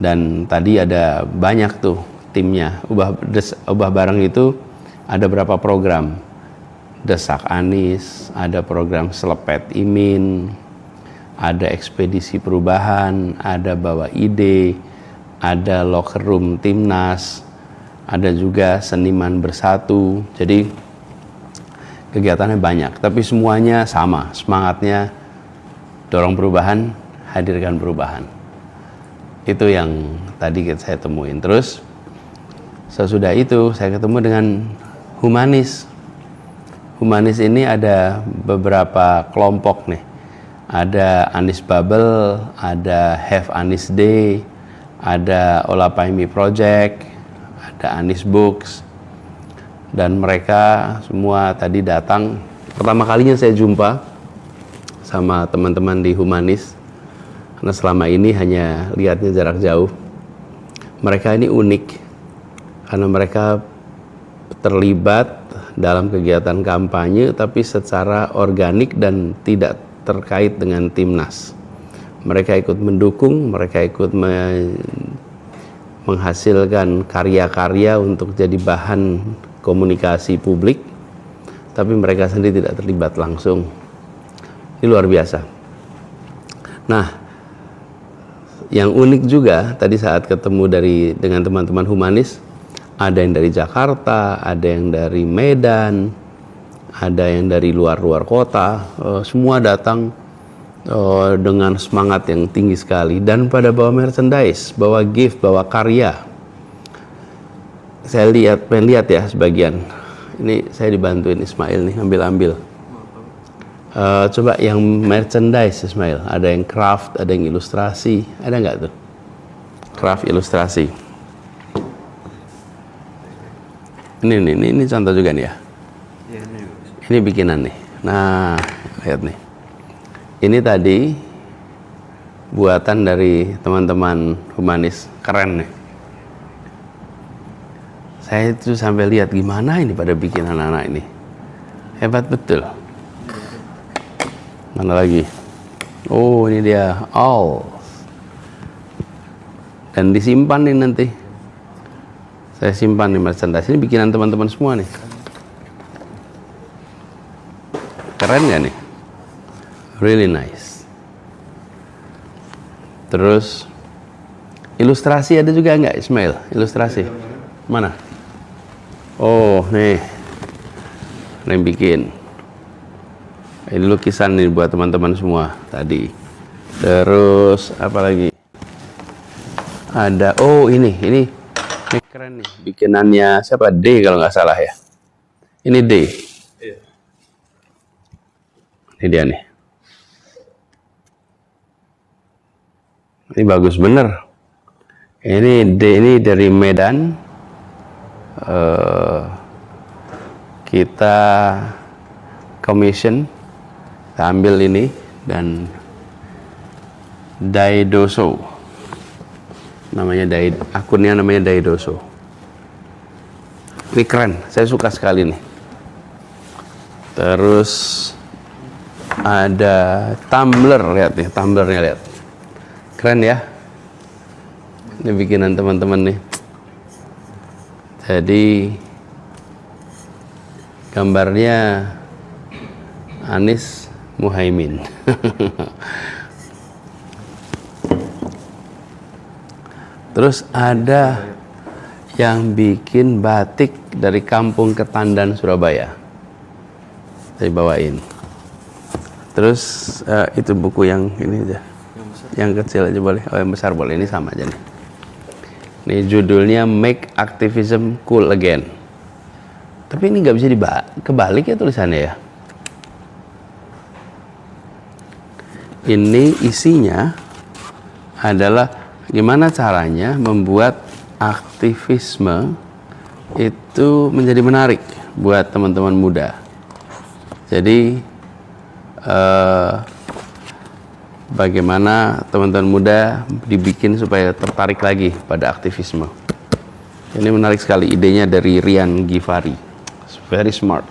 Dan tadi ada banyak tuh timnya. Ubah bareng itu ada berapa program. Desak Anies, ada program Selepet Imin, ada ekspedisi perubahan, ada bawa ide, ada locker room Timnas, ada juga seniman bersatu. Jadi kegiatannya banyak, tapi semuanya sama, semangatnya dorong perubahan, hadirkan perubahan. Itu yang tadi saya temuin. Terus sesudah itu saya ketemu dengan humanis. Humanis ini ada beberapa kelompok nih. Ada Anis Bubble, ada Have Anis Day, ada Olapaimi Project, ada Anis Books. Dan mereka semua tadi datang. Pertama kalinya saya jumpa sama teman-teman di Humanis, karena selama ini hanya lihatnya jarak jauh. Mereka ini unik karena mereka terlibat dalam kegiatan kampanye tapi secara organik dan tidak terkait dengan Timnas. Mereka ikut mendukung, mereka ikut menghasilkan karya-karya untuk jadi bahan komunikasi publik, tapi mereka sendiri tidak terlibat langsung. Ini luar biasa. Nah, yang unik juga tadi saat ketemu dengan teman-teman Humanis, ada yang dari Jakarta, ada yang dari Medan, ada yang dari luar kota, semua datang dengan semangat yang tinggi sekali, dan pada bawa merchandise, bawa gift, bawa karya. Saya pengen lihat ya sebagian. Ini saya dibantuin Ismail nih, ambil. Coba yang merchandise Ismail, ada yang craft, ada yang ilustrasi, ada nggak tuh? Craft, ilustrasi. Ini contoh juga nih ya. Ini bikinan nih. Nah, lihat nih. Ini tadi buatan dari teman-teman Humanis, keren nih. Saya itu sampai lihat gimana ini pada bikin anak-anak ini. Hebat betul. Mana lagi? Oh, ini dia. All. Dan disimpan nih nanti. Saya simpan nih merchandise. Ini bikinan teman-teman semua nih. Keren gak nih? Really nice. Terus ilustrasi ada juga nggak Ismail? Ilustrasi mana? Oh nih, yang bikin. Ini lukisan nih buat teman-teman semua tadi. Terus apa lagi? Ada, oh ini keren nih, bikinannya siapa? D kalau nggak salah ya. Ini D. Ini dia nih. Ini bagus bener. Ini D, ini dari Medan. Kita commission, kita ambil ini, dan Daidoso namanya, akunnya namanya Daidoso. Ini keren, saya suka sekali nih. Terus ada tumbler, lihat nih, tumblernya lihat, keren ya. Ini bikinan teman-teman nih. Jadi gambarnya Anies Muhaimin. Terus ada yang bikin batik dari Kampung Ketandan, Surabaya. Saya bawain. Terus itu buku yang ini aja. Yang kecil aja boleh. Oh, yang besar boleh. Ini sama aja nih. Ini judulnya Make Activism Cool Again. Tapi ini nggak bisa kebalik ya tulisannya ya. Ini isinya adalah gimana caranya membuat aktivisme itu menjadi menarik buat teman-teman muda. Jadi bagaimana teman-teman muda dibikin supaya tertarik lagi pada aktivisme. Ini menarik sekali, idenya dari Rian Givari. It's very smart.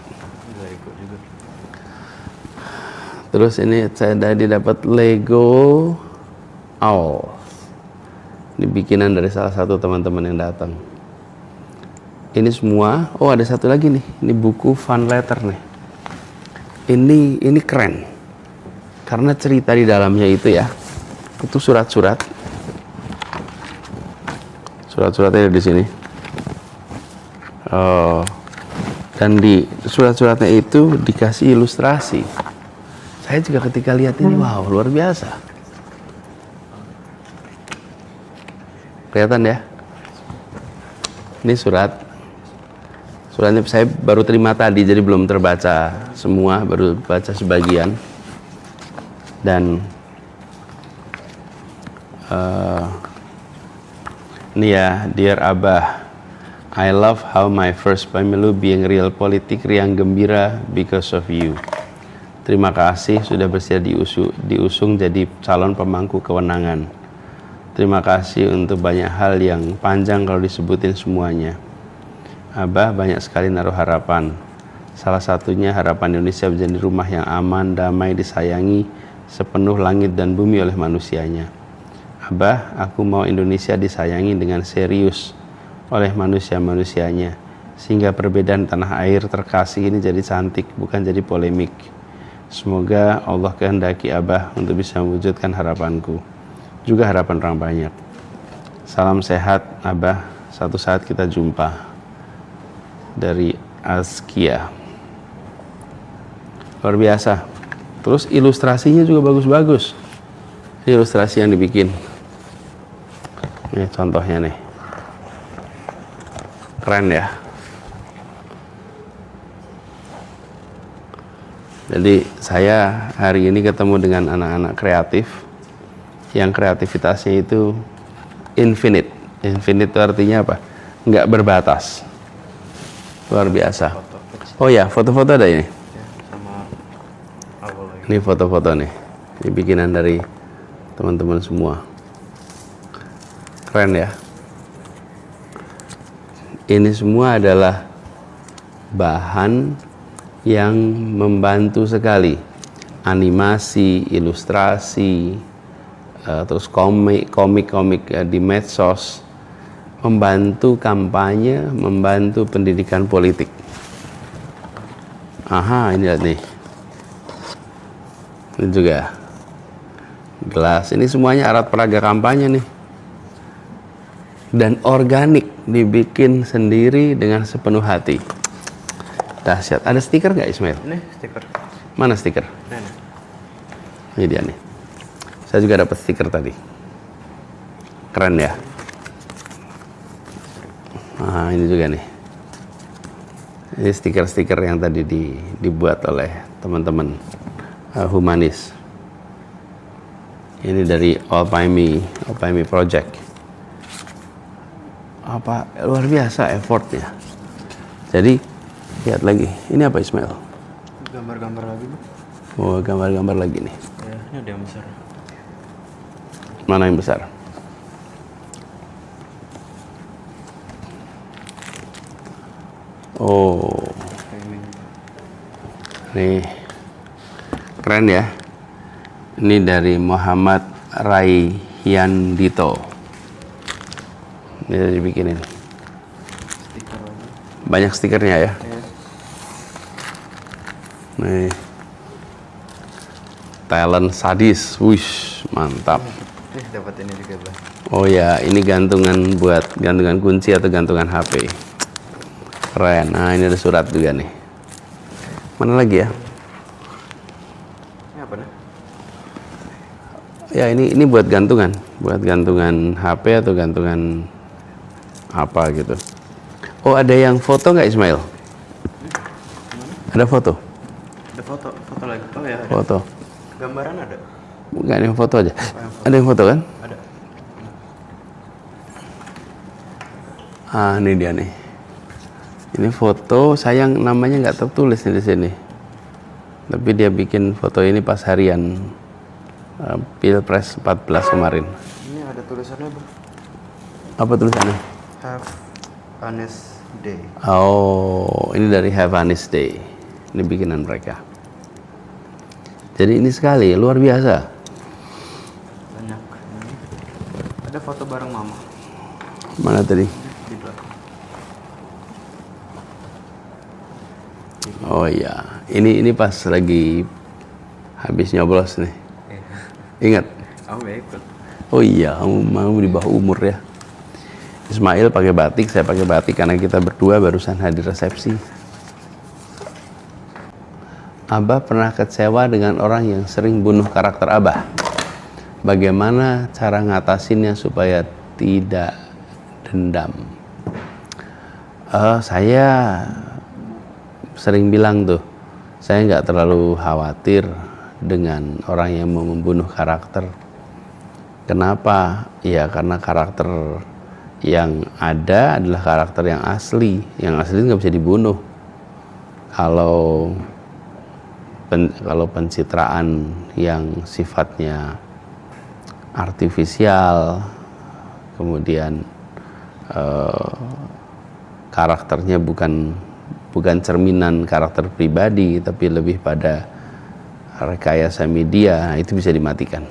Terus ini saya tadi dapat Lego Owl. Ini bikinan dari salah satu teman-teman yang datang. Ini semua, oh ada satu lagi nih, ini buku fun letter nih. Ini keren. Karena cerita di dalamnya itu ya, itu surat-surat. Surat-suratnya di sini. Oh, dan di surat-suratnya itu dikasih ilustrasi. Saya juga ketika lihat ini, wow, luar biasa. Kelihatan ya? Ini suratnya saya baru terima tadi, jadi belum terbaca semua, baru baca sebagian. Dan ini ya, Dear Abah, I love how my first pemilu being real politik riang gembira because of you. Terima kasih sudah bersedia diusung jadi calon pemangku kewenangan. Terima kasih untuk banyak hal yang panjang kalau disebutin semuanya. Abah banyak sekali naruh harapan. Salah satunya harapan Indonesia menjadi rumah yang aman, damai, disayangi sepenuh langit dan bumi oleh manusianya. Abah, aku mau Indonesia disayangi dengan serius oleh manusia-manusianya, sehingga perbedaan tanah air terkasih ini jadi cantik, bukan jadi polemik. Semoga Allah kehendaki Abah untuk bisa mewujudkan harapanku, juga harapan orang banyak. Salam sehat Abah, satu saat kita jumpa. Dari Azkia. Luar biasa. Terus ilustrasinya juga bagus-bagus. Ini ilustrasi yang dibikin. Ini contohnya nih. Keren ya. Jadi saya hari ini ketemu dengan anak-anak kreatif yang kreativitasnya itu infinite. Infinite itu artinya apa? Nggak berbatas. Luar biasa. Oh ya, foto-foto ada ini. Ini foto-foto nih. Ini bikinan dari teman-teman semua. Keren ya. Ini semua adalah bahan yang membantu sekali. Animasi, ilustrasi, terus komik-komik di medsos, membantu kampanye, membantu pendidikan politik. Aha, ini lihat nih. Ini juga gelas. Ini semuanya alat peraga kampanye nih. Dan organik, dibikin sendiri dengan sepenuh hati. Dahsyat. Ada stiker nggak Ismail? Ini stiker. Mana stiker? Ini dia nih. Saya juga dapat stiker tadi. Keren ya. Nah, ini juga nih. Ini stiker-stiker yang tadi dibuat oleh teman-teman humanis. Ini dari Alpaimi Project. Apa luar biasa effortnya. Jadi lihat lagi. Ini apa Ismail? Gambar-gambar lagi, Bu. Oh, gambar-gambar lagi nih. Ya, ini ada yang besar. Mana yang besar? Oh, nih keren ya. Ini dari Muhammad Raihyandito. Ini dibikinin. Stiker lagi. Banyak stikernya ya. Ya. Nih, talent sadis, wush, mantap. Dapat ini juga, Bang. Oh ya, ini gantungan buat gantungan kunci atau gantungan HP. Keren. Nah, ini ada surat juga nih. Mana lagi ya? Ini apa nih? Ya, ini buat gantungan HP atau gantungan apa gitu. Oh, ada yang foto nggak Ismail? Ada foto? Ada foto lagi. Oh ya, ada. Foto. Gambaran ada. Bukan yang foto aja. Ada yang foto kan? Ada. Ah, ini dia nih. Ini foto, sayang namanya nggak tertulis nih di sini. Tapi dia bikin foto ini pas harian Pilpres 14 kemarin. Ini ada tulisannya, Bu. Apa tulisannya? Have a nice day. Oh, ini dari Have a Nice Day. Ini bikinan mereka. Jadi ini sekali, luar biasa. Banyak. Ada foto bareng mama Mana tadi? di belakang. Oh iya, ini pas lagi habis nyoblos nih. Ingat? Kamu gak ikut. Oh iya, kamu mau di bawah umur ya. Ismail pakai batik, saya pakai batik karena kita berdua barusan hadir resepsi. Abah pernah kecewa dengan orang yang sering bunuh karakter Abah. Bagaimana cara ngatasinnya supaya tidak dendam? Saya sering bilang tuh, saya nggak terlalu khawatir dengan orang yang mau membunuh karakter. Kenapa? Ya karena karakter yang ada adalah karakter yang asli. Yang asli nggak bisa dibunuh. Kalau pencitraan yang sifatnya artifisial, kemudian karakternya bukan cerminan karakter pribadi, tapi lebih pada rekayasa media, itu bisa dimatikan.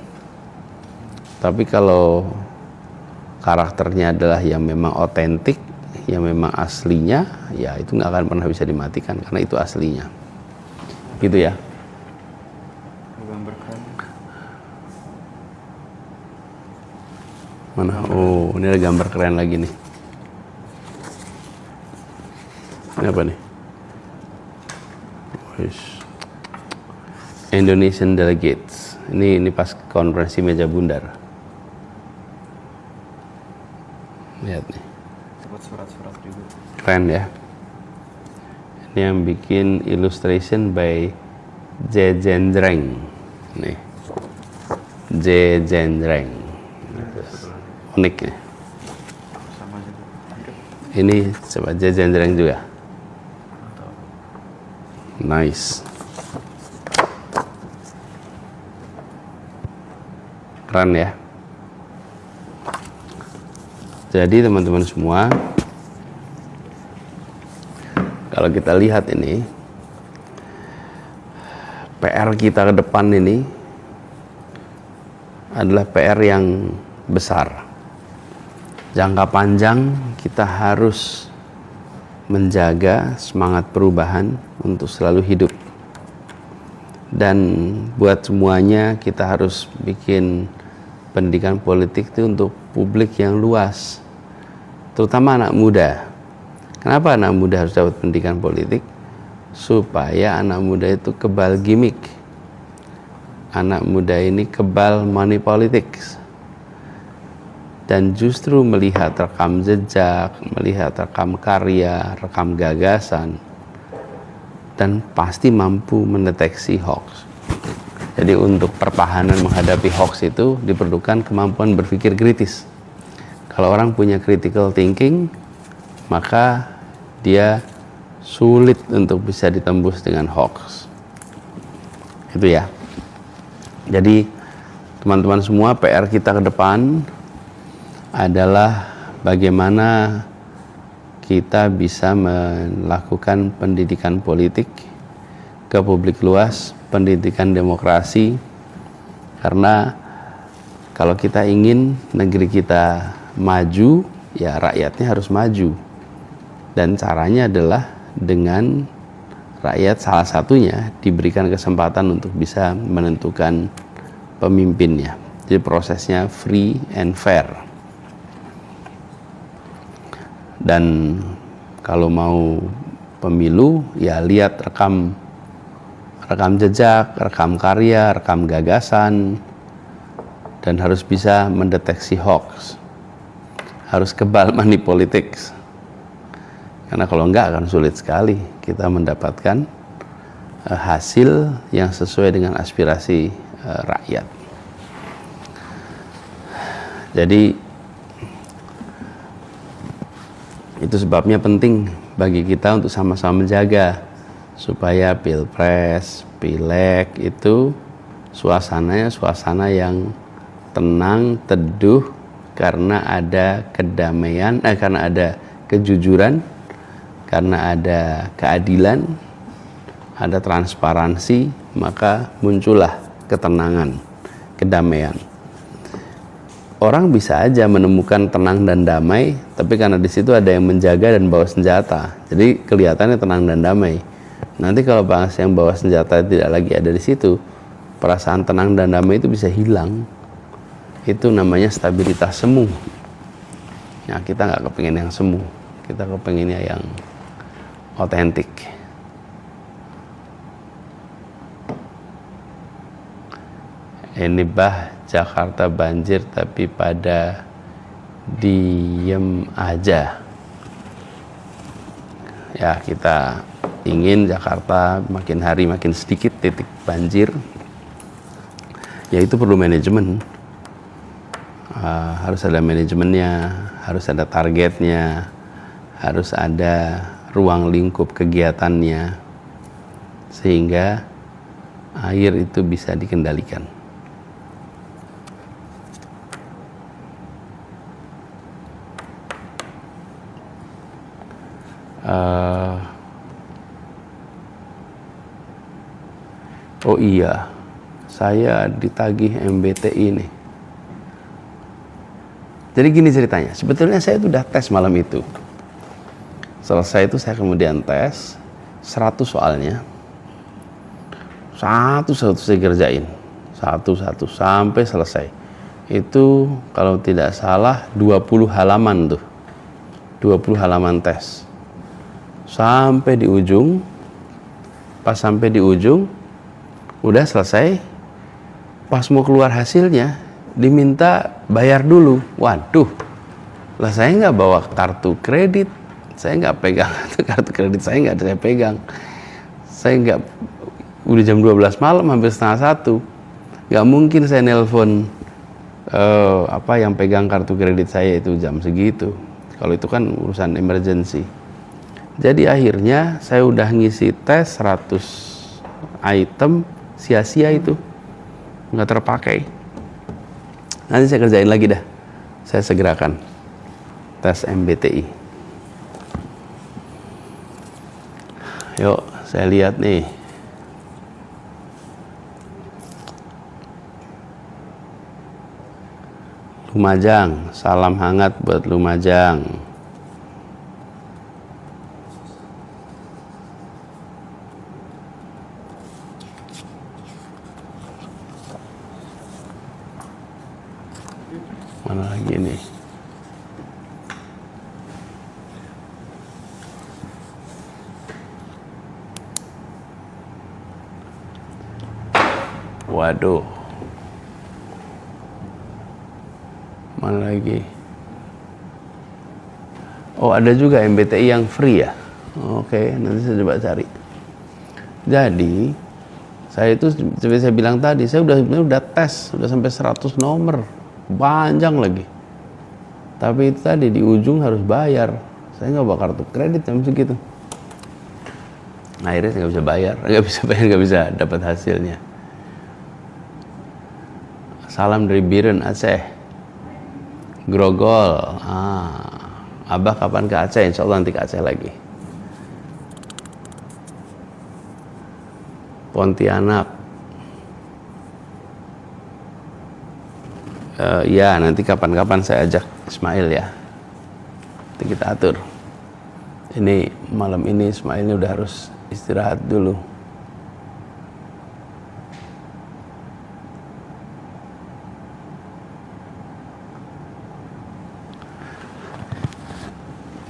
Tapi kalau karakternya adalah yang memang otentik, yang memang aslinya, ya itu nggak akan pernah bisa dimatikan karena itu aslinya. Gitu ya. Gambar keren. Mana? Oh, ini ada gambar keren lagi nih. Ini apa nih? Indonesian Delegates. Ini pas konferensi meja bundar. Lihat nih. Dapat surat-surat juga. Keren ya. Ini yang bikin illustration by J. Jendreng. Nih. J. Jendreng. Unik ya. Sama juga. Ini coba J. Jendreng juga. Nice. Keren ya. Jadi teman-teman semua, kalau kita lihat ini, PR kita ke depan ini adalah PR yang besar. Jangka panjang kita harus menjaga semangat perubahan untuk selalu hidup. Dan buat semuanya kita harus bikin pendidikan politik itu untuk publik yang luas, terutama anak muda. Kenapa anak muda harus dapat pendidikan politik? Supaya anak muda itu kebal gimmick. Anak muda ini kebal money politics. Dan justru melihat rekam jejak, melihat rekam karya, rekam gagasan, dan pasti mampu mendeteksi hoax. Jadi untuk pertahanan menghadapi hoax itu diperlukan kemampuan berpikir kritis. Kalau orang punya critical thinking, maka dia sulit untuk bisa ditembus dengan hoax. Itu ya. Jadi teman-teman semua, PR kita ke depan adalah bagaimana kita bisa melakukan pendidikan politik ke publik luas, pendidikan demokrasi, karena kalau kita ingin negeri kita maju, ya rakyatnya harus maju, dan caranya adalah dengan rakyat salah satunya diberikan kesempatan untuk bisa menentukan pemimpinnya. Jadi prosesnya free and fair. Dan kalau mau pemilu, ya lihat rekam jejak, rekam karya, rekam gagasan, dan harus bisa mendeteksi hoax. Harus kebal money politics. Karena kalau enggak akan sulit sekali kita mendapatkan hasil yang sesuai dengan aspirasi rakyat. Jadi itu sebabnya penting bagi kita untuk sama-sama menjaga supaya pilpres, pileg itu suasananya suasana yang tenang, teduh, karena ada kedamaian, karena ada kejujuran, karena ada keadilan, ada transparansi, maka muncullah ketenangan, kedamaian. orang bisa aja menemukan tenang dan damai, tapi karena di situ ada yang menjaga dan bawa senjata, jadi kelihatannya tenang dan damai. Nanti kalau pas yang bawa senjata tidak lagi ada di situ, perasaan tenang dan damai itu bisa hilang. Itu namanya stabilitas semu. Nah, kita nggak kepingin yang semu, kita kepinginnya yang otentik. Ini bah Jakarta banjir tapi pada diem aja. Ya, kita ingin Jakarta makin hari makin sedikit titik banjir. Ya, itu perlu manajemen. Harus ada manajemennya, harus ada targetnya, harus ada ruang lingkup kegiatannya, sehingga air itu bisa dikendalikan. Oh iya, saya ditagih MBTI nih. Jadi gini ceritanya, sebetulnya saya itu udah tes malam itu. Selesai itu saya kemudian tes 100 soalnya. Satu-satu saya kerjain. Satu-satu sampai selesai. Itu kalau tidak salah 20 halaman tuh. 20 halaman tes. Sampai di ujung, pas sampai di ujung, udah selesai, pas mau keluar hasilnya, diminta bayar dulu. Waduh, lah saya nggak bawa kartu kredit, saya nggak pegang kartu kredit, saya nggak saya pegang. Saya nggak, udah jam 12 malam, hampir setengah 1, nggak mungkin saya nelpon yang pegang kartu kredit saya itu jam segitu. Kalau itu kan urusan emergency. Jadi akhirnya saya udah ngisi tes 100 item, sia-sia itu, nggak terpakai. Nanti saya kerjain lagi dah, saya segerakan tes MBTI. Yuk, saya lihat nih. Lumajang, salam hangat buat Lumajang. Mana lagi nih? Waduh. Mana lagi? Oh, ada juga MBTI yang free ya. Oke, nanti saya coba cari. Jadi, saya itu seperti saya bilang tadi, saya udah tes, udah sampai 100 nomor. Panjang lagi. Tapi itu tadi di ujung harus bayar. Saya nggak bawa kartu kredit jam segitu. Nah, akhirnya saya nggak bisa bayar, nggak bisa dapat hasilnya. Salam dari Biren Aceh. Grogol. Abah kapan ke Aceh? Insya Allah nanti ke Aceh lagi. Pontianak. Ya, nanti kapan-kapan saya ajak Ismail ya. Nanti kita atur. Ini malam ini Ismail ini udah harus istirahat dulu.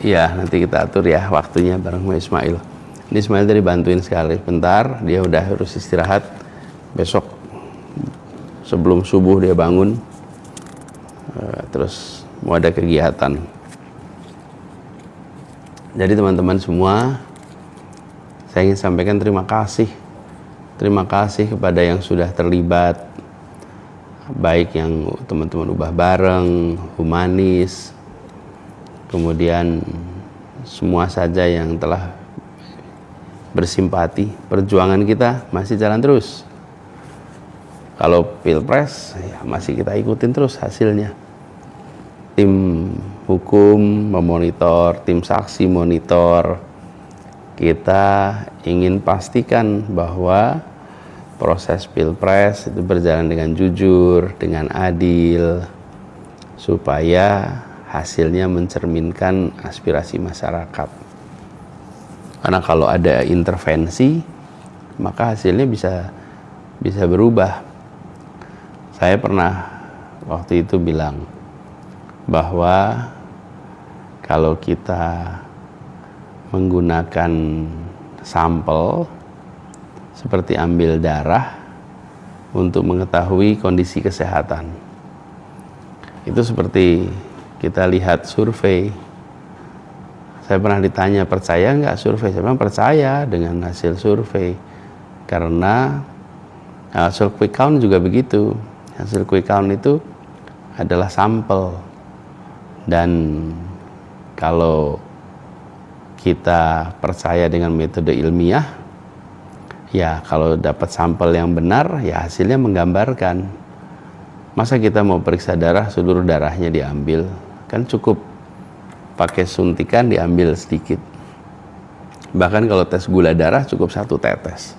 Iya, nanti kita atur ya waktunya bareng Ismail. Ini Ismail tadi bantuin sekali bentar, dia udah harus istirahat. Besok sebelum subuh dia bangun. Terus mau ada kegiatan. Jadi teman-teman semua, saya ingin sampaikan terima kasih. Terima kasih kepada yang sudah terlibat, baik yang teman-teman ubah bareng, humanis, kemudian semua saja yang telah bersimpati. Perjuangan kita masih jalan terus. Kalau pilpres, ya masih kita ikutin terus hasilnya. Tim hukum memonitor, tim saksi monitor. Kita ingin pastikan bahwa proses pilpres itu berjalan dengan jujur, dengan adil, supaya hasilnya mencerminkan aspirasi masyarakat. Karena kalau ada intervensi, maka hasilnya bisa berubah. Saya pernah waktu itu bilang bahwa kalau kita menggunakan sampel seperti ambil darah untuk mengetahui kondisi kesehatan, itu seperti kita lihat survei. Saya pernah ditanya, percaya nggak survei? Saya bilang percaya dengan hasil survei, karena hasil quick count juga begitu. Hasil quick count itu adalah sampel, dan kalau kita percaya dengan metode ilmiah, ya kalau dapat sampel yang benar, ya hasilnya menggambarkan. Masa kita mau periksa darah, seluruh darahnya diambil? Kan cukup pakai suntikan diambil sedikit. Bahkan kalau tes gula darah cukup 1 tetes.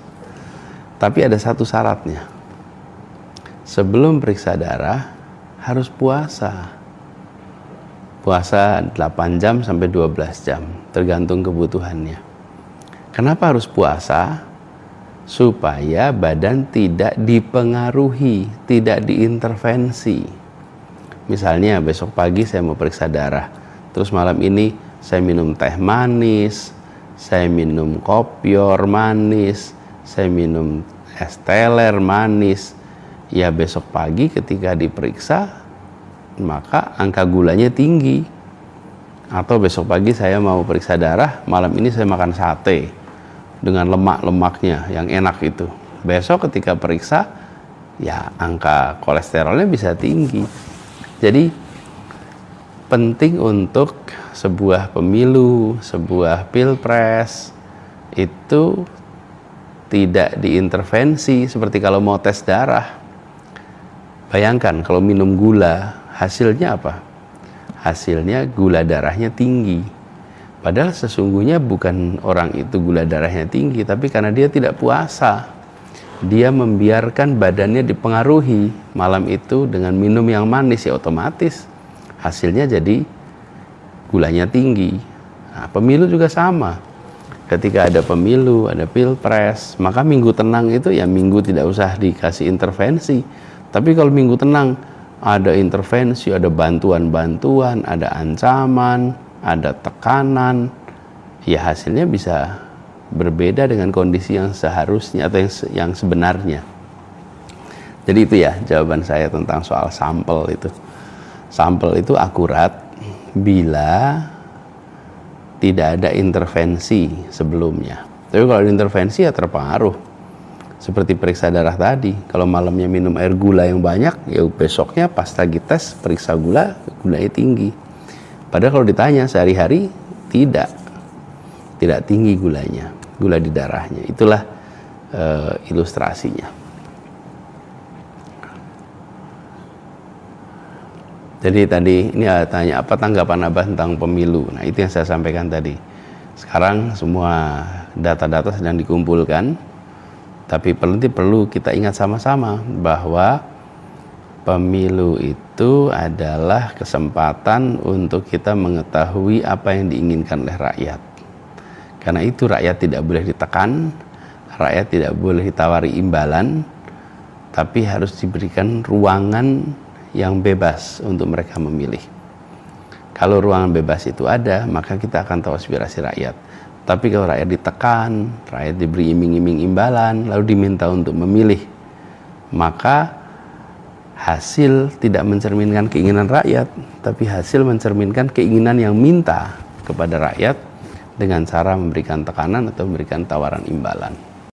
Tapi ada satu syaratnya. Sebelum periksa darah harus puasa. Puasa 8 jam sampai 12 jam, tergantung kebutuhannya. Kenapa harus puasa? Supaya badan tidak dipengaruhi, tidak diintervensi. Misalnya besok pagi saya mau periksa darah, terus malam ini saya minum teh manis, saya minum kopior manis, saya minum es teler manis. Ya besok pagi ketika diperiksa, maka angka gulanya tinggi. Atau besok pagi saya mau periksa darah, malam ini saya makan sate dengan lemak-lemaknya yang enak itu. Besok ketika periksa, ya angka kolesterolnya bisa tinggi. Jadi penting untuk sebuah pemilu, sebuah pilpres itu tidak diintervensi. Seperti kalau mau tes darah, bayangkan kalau minum gula, hasilnya apa? Hasilnya gula darahnya tinggi. Padahal sesungguhnya bukan orang itu gula darahnya tinggi, tapi karena dia tidak puasa. Dia membiarkan badannya dipengaruhi malam itu dengan minum yang manis, ya otomatis hasilnya jadi gulanya tinggi. Nah, pemilu juga sama. Ketika ada pemilu, ada pilpres, maka minggu tenang itu ya minggu tidak usah dikasih intervensi. Tapi kalau minggu tenang ada intervensi, ada bantuan-bantuan, ada ancaman, ada tekanan, ya hasilnya bisa berbeda dengan kondisi yang seharusnya atau yang sebenarnya. Jadi itu ya jawaban saya tentang soal sampel itu. Sampel itu akurat bila tidak ada intervensi sebelumnya. Tapi kalau ada intervensi ya terpengaruh. Seperti periksa darah tadi, kalau malamnya minum air gula yang banyak, ya besoknya pas lagi tes periksa gulanya tinggi. Padahal kalau ditanya sehari-hari tidak tinggi gulanya, gula di darahnya. Itulah ilustrasinya. Jadi tadi ini tanya apa tanggapan Abah tentang pemilu. Nah itu yang saya sampaikan tadi. Sekarang semua data-data sedang dikumpulkan. Tapi perlu kita ingat sama-sama bahwa pemilu itu adalah kesempatan untuk kita mengetahui apa yang diinginkan oleh rakyat. Karena itu rakyat tidak boleh ditekan, rakyat tidak boleh ditawari imbalan, tapi harus diberikan ruangan yang bebas untuk mereka memilih. Kalau ruangan bebas itu ada, maka kita akan tahu aspirasi rakyat. Tapi kalau rakyat ditekan, rakyat diberi iming-iming imbalan, lalu diminta untuk memilih, maka hasil tidak mencerminkan keinginan rakyat, tapi hasil mencerminkan keinginan yang minta kepada rakyat dengan cara memberikan tekanan atau memberikan tawaran imbalan.